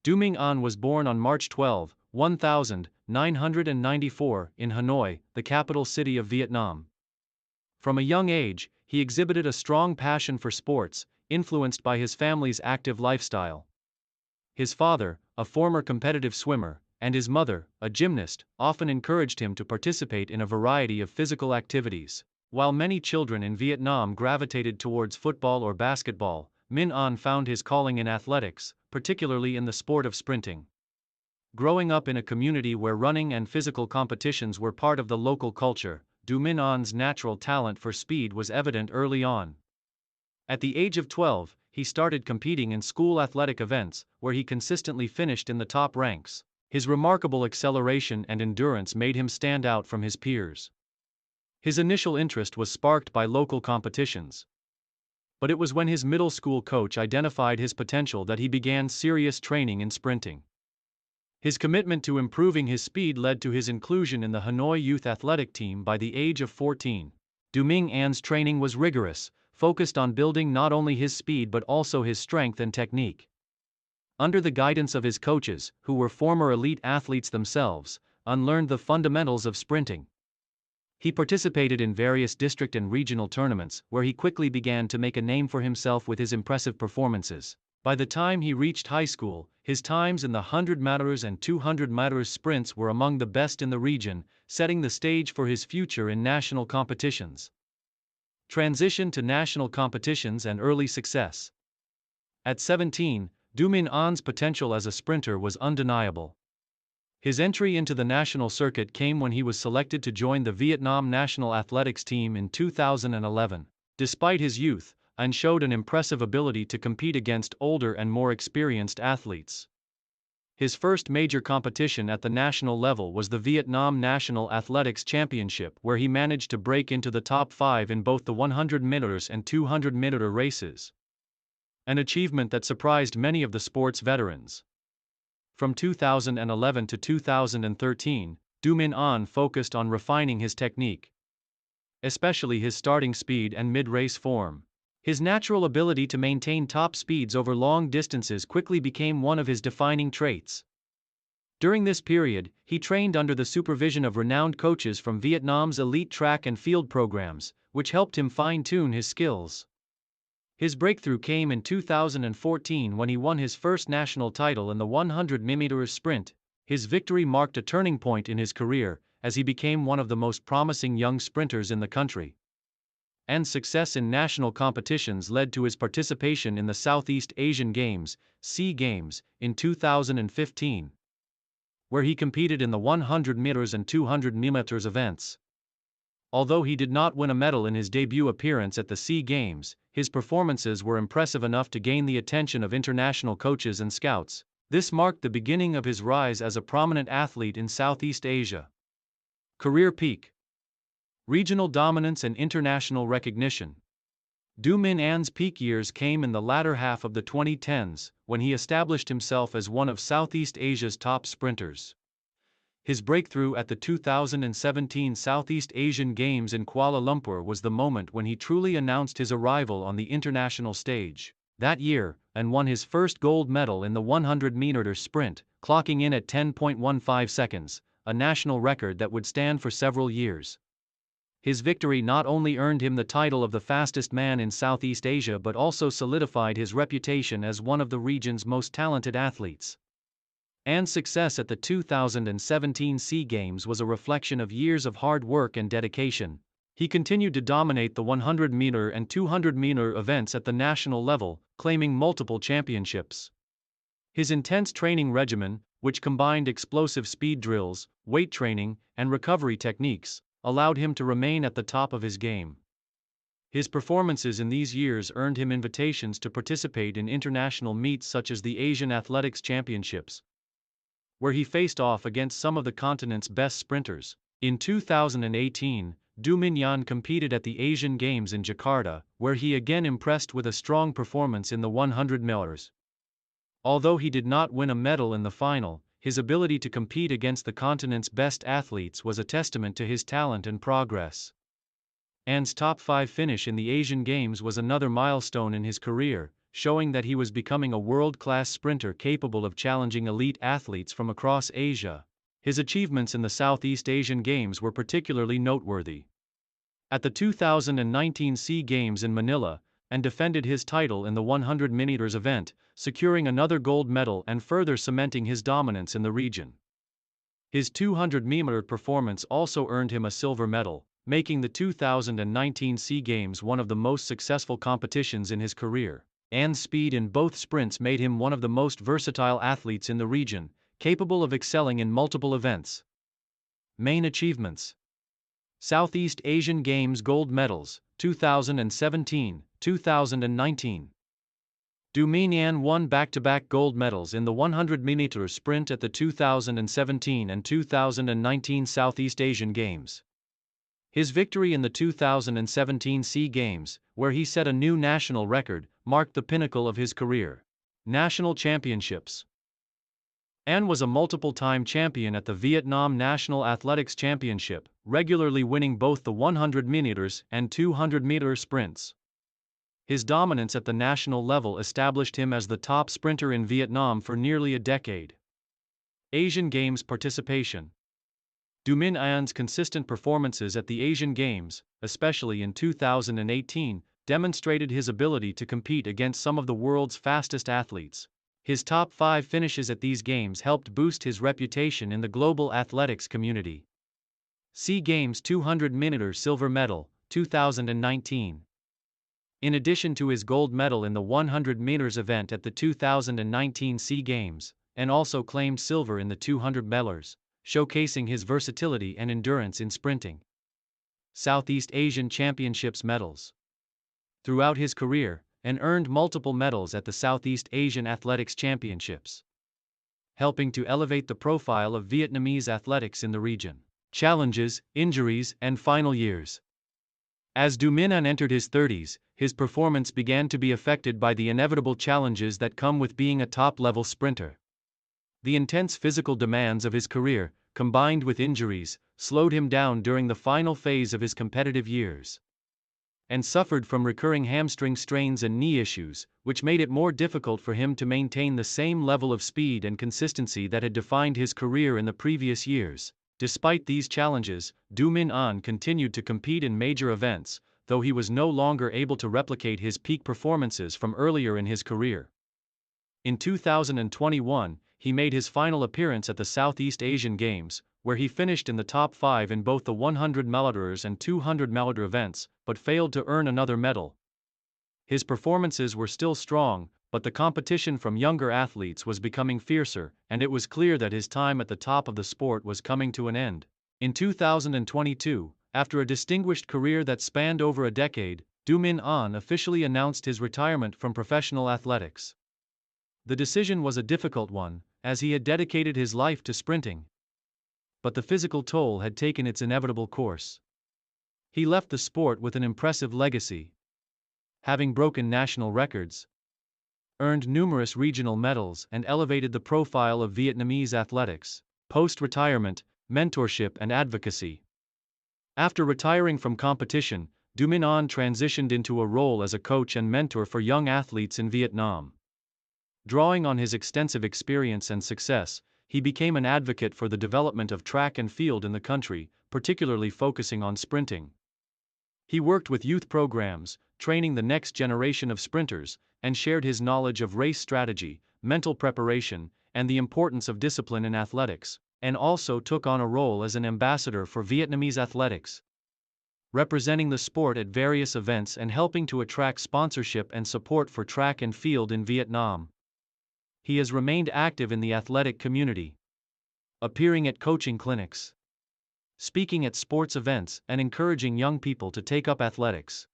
Minh An was born on March 12, 1994, in Hanoi, the capital city of Vietnam. From a young age, he exhibited a strong passion for sports, influenced by his family's active lifestyle. His father, a former competitive swimmer, and his mother, a gymnast, often encouraged him to participate in a variety of physical activities. While many children in Vietnam gravitated towards football or basketball, Minh An found his calling in athletics, particularly in the sport of sprinting. Growing up in a community where running and physical competitions were part of the local culture, Minh An's natural talent for speed was evident early on. At the age of 12, he started competing in school athletic events, where he consistently finished in the top ranks. His remarkable acceleration and endurance made him stand out from his peers. His initial interest was sparked by local competitions. But it was when his middle school coach identified his potential that he began serious training in sprinting. His commitment to improving his speed led to his inclusion in the Hanoi youth athletic team by the age of 14. Minh An's training was rigorous, focused on building not only his speed but also his strength and technique. Under the guidance of his coaches, who were former elite athletes themselves, learned the fundamentals of sprinting. He participated in various district and regional tournaments, where he quickly began to make a name for himself with his impressive performances. By the time he reached high school, his times in the 100 meters and 200 meters sprints were among the best in the region, setting the stage for his future in national competitions. Transition to national competitions and early success. At 17, Minh An's potential as a sprinter was undeniable. His entry into the national circuit came when he was selected to join the Vietnam national athletics team in 2011. Despite his youth, An showed an impressive ability to compete against older and more experienced athletes. His first major competition at the national level was the Vietnam National Athletics Championship, where he managed to break into the top 5 in both the 100 meters and 200 meter races. An achievement that surprised many of the sport's veterans. From 2011 to 2013, Minh An focused on refining his technique, especially his starting speed and mid-race form. His natural ability to maintain top speeds over long distances quickly became one of his defining traits. During this period, he trained under the supervision of renowned coaches from Vietnam's elite track and field programs, which helped him fine-tune his skills. His breakthrough came in 2014 when he won his first national title in the 100 meters sprint. His victory marked a turning point in his career, as he became one of the most promising young sprinters in the country. And success in national competitions led to his participation in the Southeast Asian Games, SEA Games, in 2015, where he competed in the 100 meters and 200 meters events. Although he did not win a medal in his debut appearance at the SEA Games, his performances were impressive enough to gain the attention of international coaches and scouts. This marked the beginning of his rise as a prominent athlete in Southeast Asia. Career peak. Regional dominance and international recognition. Minh An's peak years came in the latter half of the 2010s, when he established himself as one of Southeast Asia's top sprinters. His breakthrough at the 2017 Southeast Asian Games in Kuala Lumpur was the moment when he truly announced his arrival on the international stage. That year, An won his first gold medal in the 100 meter sprint, clocking in at 10.15 seconds, a national record that would stand for several years. His victory not only earned him the title of the fastest man in Southeast Asia but also solidified his reputation as one of the region's most talented athletes. An's success at the 2017 SEA Games was a reflection of years of hard work and dedication. He continued to dominate the 100 meter and 200 meter events at the national level, claiming multiple championships. His intense training regimen, which combined explosive speed drills, weight training, and recovery techniques, allowed him to remain at the top of his game. His performances in these years earned him invitations to participate in international meets such as the Asian Athletics Championships, where he faced off against some of the continent's best sprinters. In 2018, Minh An competed at the Asian Games in Jakarta, where he again impressed with a strong performance in the 100 meters. Although he did not win a medal in the final, his ability to compete against the continent's best athletes was a testament to his talent and progress. An's top 5 finish in the Asian Games was another milestone in his career, showing that he was becoming a world-class sprinter capable of challenging elite athletes from across Asia. His achievements in the Southeast Asian Games were particularly noteworthy. At the 2019 SEA Games in Manila, and defended his title in the 100 meters event, securing another gold medal and further cementing his dominance in the region. His 200-meter performance also earned him a silver medal, making the 2019 SEA Games one of the most successful competitions in his career. An's speed in both sprints made him one of the most versatile athletes in the region, capable of excelling in multiple events. Main achievements: Southeast Asian Games gold medals, 2017, 2019. Minh An won back-to-back gold medals in the 100-meter sprint at the 2017 and 2019 Southeast Asian Games. His victory in the 2017 SEA Games, where he set a new national record, marked the pinnacle of his career. National Championships. An was a multiple-time champion at the Vietnam National Athletics Championship, regularly winning both the 100 meters and 200-meter sprints. His dominance at the national level established him as the top sprinter in Vietnam for nearly a decade. Asian Games participation. Minh An's consistent performances at the Asian Games, especially in 2018, demonstrated his ability to compete against some of the world's fastest athletes. His top 5 finishes at these games helped boost his reputation in the global athletics community. SEA Games 200-meter silver medal, 2019. In addition to his gold medal in the 100 meters event at the 2019 SEA Games, An also claimed silver in the 200 meters, showcasing his versatility and endurance in sprinting. Southeast Asian Championships medals. Throughout his career, An earned multiple medals at the Southeast Asian Athletics Championships, helping to elevate the profile of Vietnamese athletics in the region. Challenges, injuries, and final years. As Minh An entered his 30s, his performance began to be affected by the inevitable challenges that come with being a top-level sprinter. The intense physical demands of his career, combined with injuries, slowed him down during the final phase of his competitive years. And suffered from recurring hamstring strains and knee issues, which made it more difficult for him to maintain the same level of speed and consistency that had defined his career in the previous years. Despite these challenges, Minh An continued to compete in major events, though he was no longer able to replicate his peak performances from earlier in his career. In 2021, he made his final appearance at the Southeast Asian Games, where he finished in the top 5 in both the 100 meters and 200 meter events, but failed to earn another medal. His performances were still strong, but the competition from younger athletes was becoming fiercer, and it was clear that his time at the top of the sport was coming to an end. In 2022, after a distinguished career that spanned over a decade, Minh An officially announced his retirement from professional athletics. The decision was a difficult one, as he had dedicated his life to sprinting. But the physical toll had taken its inevitable course. He left the sport with an impressive legacy, having broken national records, earned numerous regional medals, and elevated the profile of Vietnamese athletics. Post-retirement, mentorship and advocacy. After retiring from competition, Minh An transitioned into a role as a coach and mentor for young athletes in Vietnam. Drawing on his extensive experience and success, he became an advocate for the development of track and field in the country, particularly focusing on sprinting. He worked with youth programs, training the next generation of sprinters, and shared his knowledge of race strategy, mental preparation, and the importance of discipline in athletics, and also took on a role as an ambassador for Vietnamese athletics, representing the sport at various events and helping to attract sponsorship and support for track and field in Vietnam. He has remained active in the athletic community, appearing at coaching clinics, speaking at sports events, and encouraging young people to take up athletics.